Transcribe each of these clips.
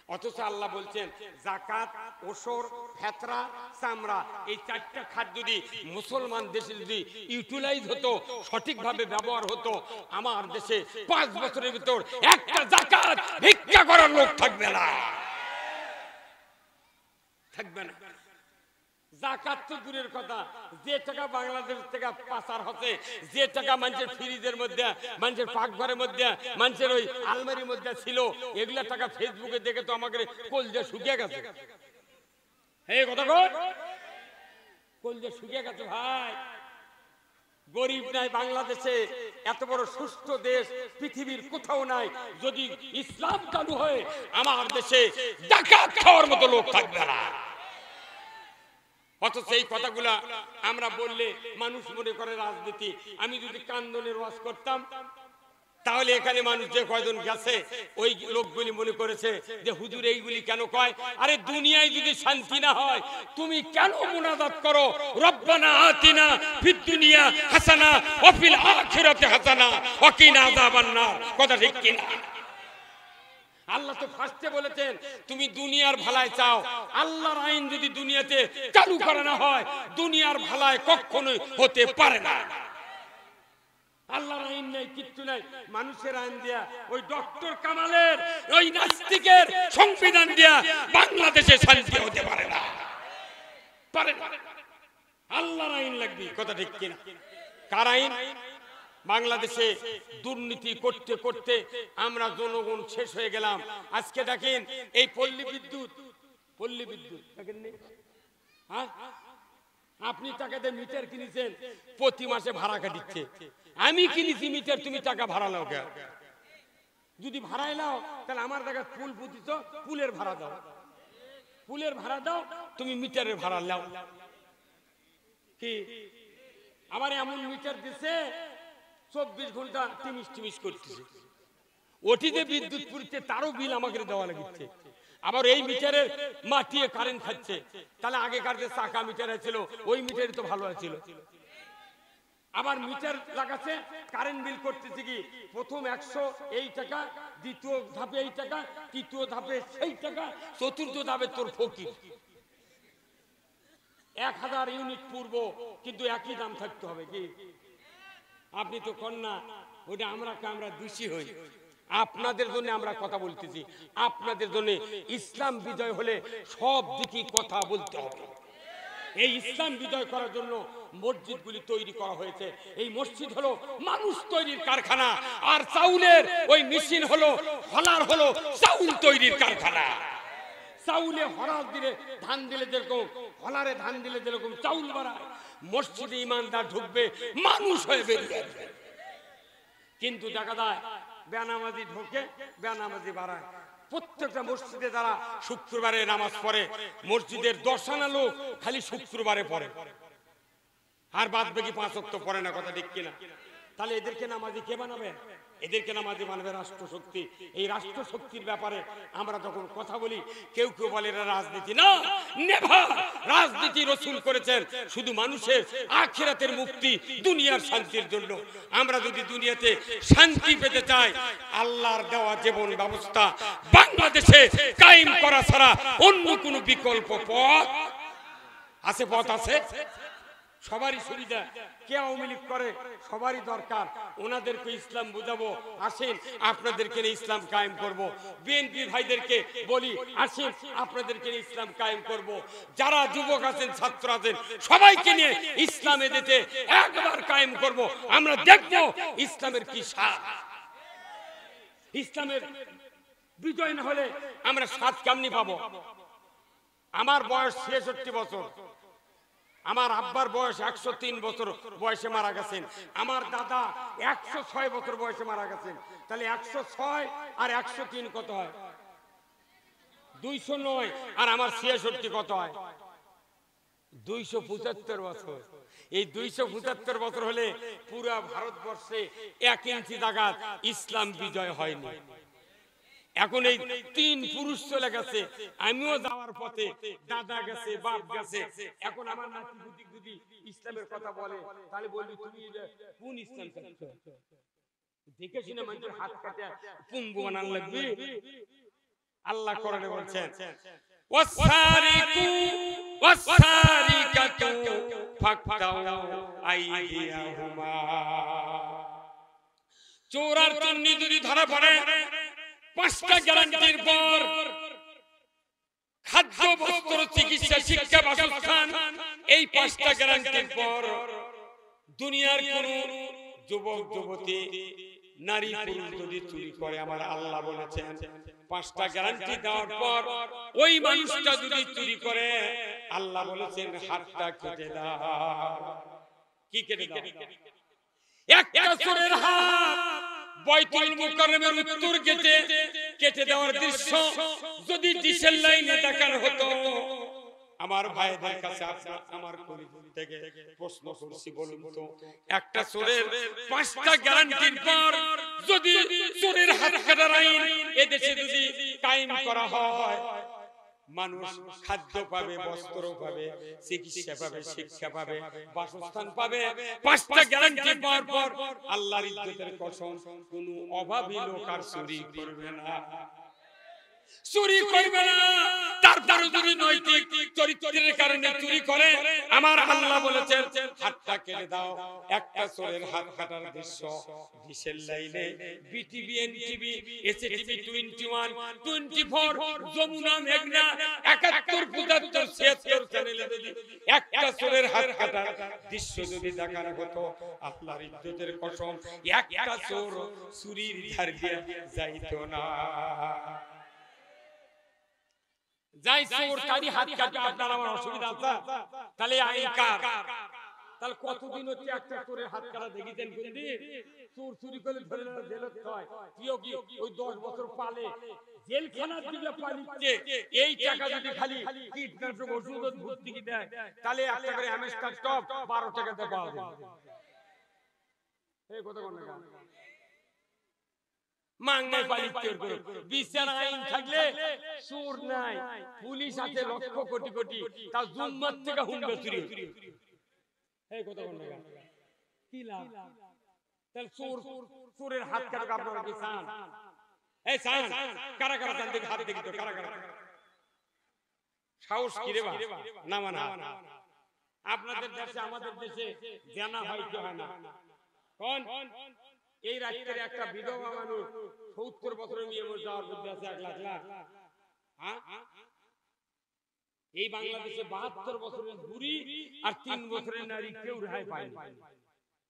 অথচ আল্লাহ বলছেন যাকাত, ওসর, ফেতরা, চামড়া এই চারটা খাত যদি মুসলমান দেশে যদি ইউটিলাইজ হতো, সঠিকভাবে ব্যবহার হতো, আমার দেশে 5 বছরের ভিতর একটা যাকাত ভিক্ষা করার লোক থাকবে না, থাকবে না। যাকাত তো দূরের কথা, যে টাকা বাংলাদেশ থেকে পাচার হচ্ছে, যে টাকা মানুষের ফ্রিজের মধ্যে, মানুষের পাকঘরের মধ্যে, মানুষের ওই আলমারির মধ্যে ছিল, এগুলা টাকা ফেসবুকে দেখে তো আমাকে কলজা শুকিয়ে গেছে। এই কথা কই, কলজা শুকিয়ে গেছে ভাই। গরিব নাই বাংলাদেশে, এত বড় সুস্থ দেশ পৃথিবীর কোথাও নাই। যদি ইসলাম চালু হয় আমার দেশে যাকাত খাওয়ার মতো লোক থাকবে না। অথচ এই কথাগুলা আমরা বললে মানুষ মনে করে রাজনীতি। আমি যদি কান্দনের ওয়াজ করতাম তাহলে এখানে মানুষ যে কয়জন গেছে ওই লোকগুলি মনে করেছে যে হুজুর এইগুলি কেন কয়। আরে দুনিয়ায় যদি শান্তি না হয় তুমি কেন মুনাজাত করো রব্বানা আতিনা ফিদ দুনিয়া হাসানা ওয়া ফিল আখিরাতি হাসানা ওয়া কিনা আযাবান নার? কথা ঠিক কিনা? আল্লাহ তো ফার্স্টে বলেছেন তুমি দুনিয়ার ভালাই চাও। আল্লাহর আইন যদি দুনিয়াতে চালু করা না হয় দুনিয়ার ভালাই কখনোই হতে পারে না। আল্লাহর আইন নাই, কিচ্ছু নাই, মানুষের আইন দিয়া, ওই ডক্টর কামালের ওই নাস্তিকের সংবিধান দিয়া বাংলাদেশে শান্তি হতে পারে না, পারে না। আল্লাহর আইন লাগবে। কথা ঠিক কিনা? কার আইন? বাংলাদেশে দুর্নীতি করতে করতে আমরা জনগণ শেষ হয়ে গেলাম। আজকে দেখেন এই পল্লী বিদ্যুৎ দেখেন নি? হ্যাঁ, আপনি টাকা দিয়ে মিটার কিনেছেন, প্রতি মাসে ভাড়া কাটিচ্ছে। আমি কিনেছি মিটার, তুমি টাকা ভাড়া লাও কেন? যদি ভাড়াই লাও তাহলে আমার টাকা পুল পুঁতিছ, পুলের ভাড়া দাও, পুলের ভাড়া দাও, তুমি মিটারের ভাড়া লাও। কি আবার এমন মিটার দিছে 24 ঘন্টা টিমিস টিমিস করতেছে, ওটিতে বিদ্যুৎ পুড়ছে, তারও বিল আমাকে দেওয়া লাগছে। আবার এই মিটারের মাটিয়ে কারেন্ট খাচ্ছে। তাহলে আগেকার যে চাকা মিটার ছিল ওই মিটারই তো ভালো ছিল। আবার মিটার লাগাচ্ছে, কারেন্ট বিল করতেছে কি প্রথম 100 এই টাকা, দ্বিতীয় ধাপে এই টাকা, তৃতীয় ধাপে সেই টাকা, চতুর্থ ধাপে তোর ফকির। 1000 ইউনিট পূর্ব, কিন্তু একই দাম থাকতে হবে। কি আপনি তো কন্যা, ওটা আমরা দোষী হই। আপনাদের জন্য আমরা কথা বলতেছি, আপনাদের জন্য। ইসলাম বিজয় হলে সব দিকে কথা বলতে হবে। এই ইসলাম বিজয় করার জন্য মসজিদগুলি তৈরি করা হয়েছে। এই মসজিদ হলো মানুষ তৈরির কারখানা, আর চাউলের ওই মেশিন হলো হলার হলো চাউল তৈরির কারখানা। চাউলে হলার দিলে ধান দিলে যেরকম, হলারে ধান দিলে যেরকম চাউল বাড়ায়, মসজিদে ইমানদার ঢুকবে মানুষ হয়ে বেরিয়ে আসবে। কিন্তু দেখা যায় বেনামাজি ঢোকে, বেনামাজি বাড়ায়। প্রত্যেকটা মসজিদে যারা শুক্রবারে নামাজ পড়ে, মসজিদের 10 আনা লোক খালি শুক্রবারে পড়ে, আর বাদ বাকি 5 ওয়াক্ত পড়ে না। কথা ঠিক কিনা? তাহলে এদেরকে নামাজি কে বানাবে? এদেরকে নামাজি বানাবে রাষ্ট্রশক্তি। এই রাষ্ট্রশক্তির ব্যাপারে আমরা যখন কথা বলি, কেউ কেউ বলে এরা রাজনীতি। না, নেভার। রাজনীতি রাসূল করেছেন শুধু মানুষের আখিরাতের মুক্তি, দুনিয়ার শান্তির জন্য। আমরা যদি দুনিয়াতে শান্তি পেতে চাই, আল্লাহর দেওয়া জীবন ব্যবস্থা বাংলাদেশে কায়েম করা ছাড়া অন্য কোনো বিকল্প পথ আছে? পথ আছে? সবারই সুবিধা, কে আওয়ামী লীগ করে সবারই দরকার, ওনাদেরকে ইসলাম বুঝাবো। আসেন আপনাদেরকে নিয়ে ইসলাম কায়েম করব। বিএনপি ভাইদেরকে বলি আসেন আপনাদেরকে নিয়ে ইসলাম কায়েম করব। যারা যুবক আছেন, ছাত্র আছেন, সবাইকে নিয়ে ইসলামে দিতে একবার কায়েম করব। আমরা দেখব ইসলামের কি স্বাদ। ইসলামের বিজয় না হলে আমরা স্বাদ কেমনি পাবো? আমার বয়স 66 বছর, আমার আব্বার বয়স 103 বছর বয়সে মারা গেছেন, আমার দাদা 106 বছর বয়সে মারা গেছেন। তাহলে 106 আর 103 কত হয়? 209। আর আমার 66 কত হয়? 275 বছর। এই 275 বছর হলে পুরো ভারতবর্ষে 1 ইঞ্চি জায়গা ইসলাম বিজয় হয়নি। এখন এই 3 পুরুষ চলে গেছে, আমিও যাওয়ার পথে, দাদা গেছে, বাপ গেছে। এখন আমার নাতি যদি ইসলামের কথা বলে তাহলে বলবি তুমি কোন ইসলাম চাচ্ছ? দেখে শুনে মানুষের হাত কাটে পুঙ্গু বানান লাগবে। আল্লাহ কোরআনে বলছেন ওয়াসারিকু ওয়াসারিকাতু ফাকতাউ আইদিয়াহুমা, চোর আর চুন্নি যদি ধরা পড়ে 5টা গ্যারান্টির পর খাদ্য, বস্ত্র, চিকিৎসা, শিক্ষা, বাসস্থান, এই 5টা গ্যারান্টির পর দুনিয়ার কোন যুবক যুবতী নারী পুরুষ যদি চুরি করে, আমার আল্লাহ বলেছেন 5টা গ্যারান্টি দেওয়ার পর ওই মানুষটা যদি চুরি করে, আল্লাহ বলেছেন হাতটা কেটে দাও। কি কেটে দাও? একটা চোরের হাত বাইতুল মুকাররমের উত্তর গেটে কেটে দেওয়ার দৃশ্য যদি ডিশের লাইনে দেখানো হতো, আমার ভাইদের কাছে আমার কলিজা থেকে প্রশ্ন করছি, বলুন তো একটা চোরের 5টা গ্যারান্টির পর যদি চোরের হাত কাটার আইন এদেশে যদি কায়েম করা হয়, মানুষ খাদ্য পাবে, বস্ত্র পাবে, চিকিৎসা পাবে, শিক্ষা পাবে, বাসস্থান পাবে, 5টা গ্যারান্টি পাওয়ার পর আল্লাহর ইজ্জতের কসম কোনো অভাবী লোক আর চুরি করবে না, চুরি করবে না। তারপর যদি নৈতিক চরিত্রের কারণে চুরি করে, আমার আল্লাহ বলেছেন হাতটা কেটে দাও। একটা চোরের হাত কাটার দৃশ্য ডিশের লাইনে বিটিভি, এনটিভি, এসটিভি 21, 24, যমুনা, মেঘনা, 71, 75, 76 চ্যানেলে যদি একটা চোরের হাত কাটার দৃশ্য যদি দেখানো হতো, আল্লাহর ইজ্জতের কসম একটা চোর চুরির ধার দিয়ে যাইতো না। যাই চোর কারি হাত কাটে, আপনার আমার অসুবিধা আছে? তাহলে আইন কার? তাহলে কতদিন হচ্ছে একটা চোরের হাত কাটা দেখিতেন? কোনদিন চোর চুরি করে ধরে জেলত হয়, কি ওই 10 বছর পালে জেলখানার দিকে পালিচ্ছে। এই টাকা যদি খালি কীটনাশক ওষুধ ভর্তি কি দেয়, তাহলে একটা করে হ্যামস্টার টপ 12 টাকাতে পাওয়া যায়। এই কত কোন টাকা মাংনাই পালিচ্ছে। বিচার আইন থাকলে চোর নাই, পুলিশ আছে লক্ষ কোটি কোটি, তা জুম্মার থেকে হুন্ডা চুরি। এই কত কোন টাকা কি লাভ? তাহলে চোরের হাত কাটে আপনারা কি চান? এই চান? কারা কারা চান? দেখি হাত দেখি তো, কারা কারা? সাহস কি রে বা? না মানা আপনাদের দেশে আমাদের দেশে জানা হয় কি হয় না? কোন এই রাজ্যের একটা বিধবা মানুষ 70 বছরের মেয়ে মরে যাওয়ার বুদ্ধি আছে 1 লাখ লাখ। এই বাংলাদেশে 72 বছরের বুড়ি আর 3 বছরের নারী কেউ রেহাই পায়নি,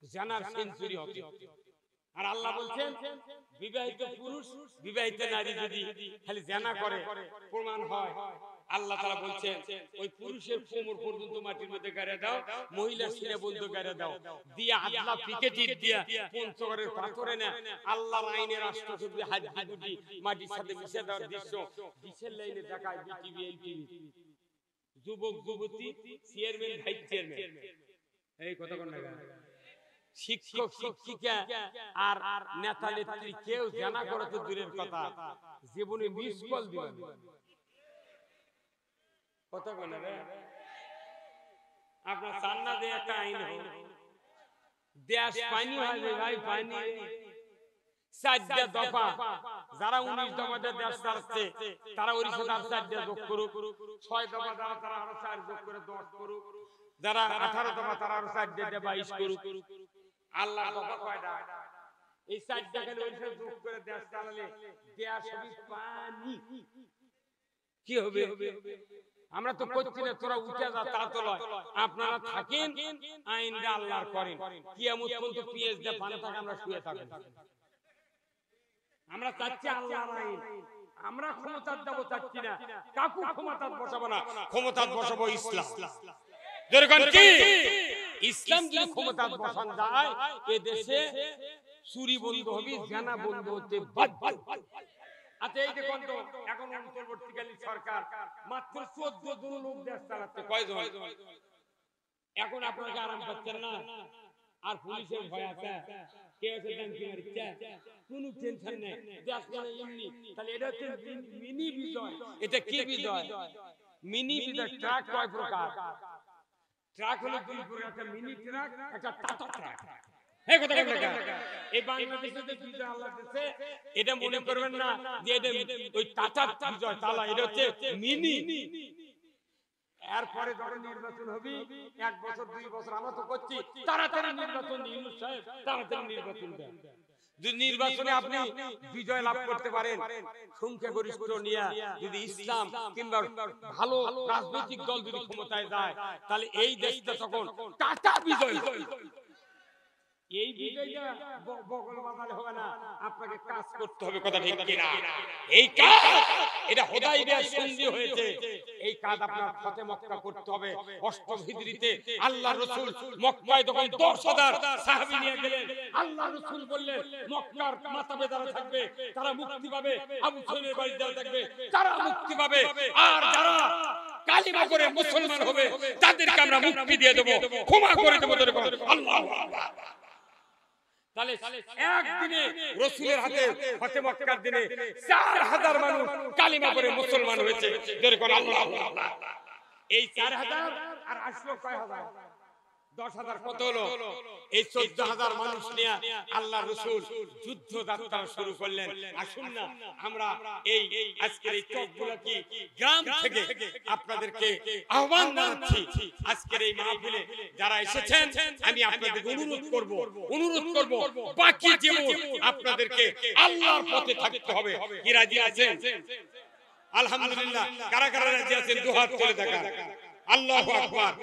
জানার সেঞ্চুরি হচ্ছে। আর আল্লাহ বলছেন বিবাহিত পুরুষ বিবাহিত নারী যদি খালি জানা করে প্রমাণ হয়, আল্লাহ তাআলা বলছেন ওই পুরুষের কোমর পর্যন্ত মাটির মধ্যে গাড়া দাও, মহিলার সিনা বন্ধ গাড়া দাও, দিয়া আল্লাহ পিকেটি দিয়া পঞ্চগড়ের পাথরে না আল্লাহর আইনে রাষ্ট্রসভ্য হাজি গুটি মাটির সাথে মিশে দেওয়ার দৃশ্য ডিশের লাইনে দেখায় বিটিভি, এনটিভি। যুবক যুবতী, চেয়ারম্যান, ভাইস চেয়ারম্যান, এই কথা কোন না? শিক্ষক শিক্ষিকা আর নেতা নেত্রী কেউ জানা করে তো দূরের কথা, জীবনে মিস কল দিবেন। কথা বলে রে আপনার সান্না দিয়ে একটা আইন হোক, দেশ পানি হবে ভাই, পানি 4টা দফা। যারা 19 দফাতে দেশ চালাচ্ছে তারা ওর সাথে 4টা যোগ করুক, 6 দফা যারা তারা আরো 4 যোগ করে 10 করুক, যারা 18 দফা তারা আরো 4 দিয়ে 22 করুক। আল্লাহ দফা কয়টা? এই 4টা খালি ওর সাথে যোগ করে দেশ চালালে দেশ হবে পানি। কি হবে? আমরা তো করছি না, তোরা উঠে যা, তা তো লয়। আপনারা থাকেন আইনটা আল্লাহর করেন, কিয়ামত পর্যন্ত পিএস দিয়ে পানি থাকে আমরা শুয়ে থাকি। আমরা চাচ্ছি আল্লাহর আইন, আমরা ক্ষমতার দেব চাচ্ছি না, কাকু ক্ষমতার বসাবো না, ক্ষমতার বসাবো ইসলাম। যেরকম কি ইসলাম যদি ক্ষমতার বসান যায়, এ দেশে চুরি বন্ধ হবে, জানা বন্ধ হতে বাধ্য। আচ্ছা এই দেখুন তো এখন অন্তর্বর্তীকালীন সরকার মাত্র 14 জন লোক দেশ চালাচ্ছে, কয়জন? এখন আপনাকে আরাম পাচ্ছেন না, আর পুলিশের ভয় আছে, কে আছে ডাঙ্কি মারছে, কোনো টেনশন নেই, দেশ মানে এমনি। তাহলে এটা হচ্ছে মিনি বিজয়। এটা কি বিজয়? মিনি বিজয়। ট্রাক কয় প্রকার? ট্রাক হলো 2 প্রকার, একটা মিনি ট্রাক, একটা টাটা ট্রাক। এই কথা বলেন না এই বাংলাদেশে যে বিজয় আল্লাহ দিয়েছে এটা মনে করবেন না যে এটা ওই টাটার বিজয় তালা, এটা হচ্ছে মিনি। এরপরে যখন নির্বাচন হবে 1 বছর 2 বছর আমরা তো করছি তাড়াতাড়ি নির্বাচন দিন, ইউনূস সাহেব তাড়াতাড়ি নির্বাচন দেন। যদি নির্বাচনে আপনি বিজয় লাভ করতে পারেন সংখ্যাগরিষ্ঠ নিয়ে, যদি ইসলাম কিংবা ভালো রাজনৈতিক দল যদি ক্ষমতায় যায়, তাহলে এই দেশটা তখন টাটা বিজয় হবে। এই বিজয়টা বগল বাজালে হবে না, আপনাকে কাজ করতে হবে, কথা ঠিক কিনা? এই কাজ এটা হুদায়বিয়ার সন্ধি হয়েছে, এই কাজ আপনার ফতে মক্কা করতে হবে। 8ম হিজরিতে আল্লাহর রাসূল মক্কায় যখন 10,000 সাহাবী নিয়ে গেলেন, আল্লাহর রাসূল বললেন মক্কার মাতাবে যারা থাকবে তারা মুক্তি পাবে, আবু সুফিয়ানের বাড়ি যারা থাকবে তারা মুক্তি পাবে, আর যারা কালিমা করে মুসলমান হবে তাদেরকে আমরা মুক্তি দিয়ে দেব, ক্ষমা করে দেব। আল্লাহু আকবার। তাহলে একদিনে রাসূলের হাতে ফতে মক্কার দিনে 4000 মানুষ কালিমা করে মুসলমান হয়েছে। জোরে করে আল্লাহু আকবার। এই 4000 আর আসলো কয় হাজার? 10,000 কত হলো? এই 14,000 মানুষ নিয়ে আল্লাহর রাসূল যুদ্ধ যাত্রা শুরু করলেন। আসুন না আমরা এই আজকের এই চকগুলা কি গ্রাম থেকে আপনাদেরকে আহ্বান জানাচ্ছি, আজকের এই মাহফিলে যারা এসেছেন আমি আপনাদের অনুরোধ করব বাকি জীবন আপনাদেরকে আল্লাহর পথে থাকতে হবে। কি রাজি আছেন? আলহামদুলিল্লাহ। কারা কারা রাজি আছেন? দুহাত তুলে দেখান। আল্লাহু আকবার।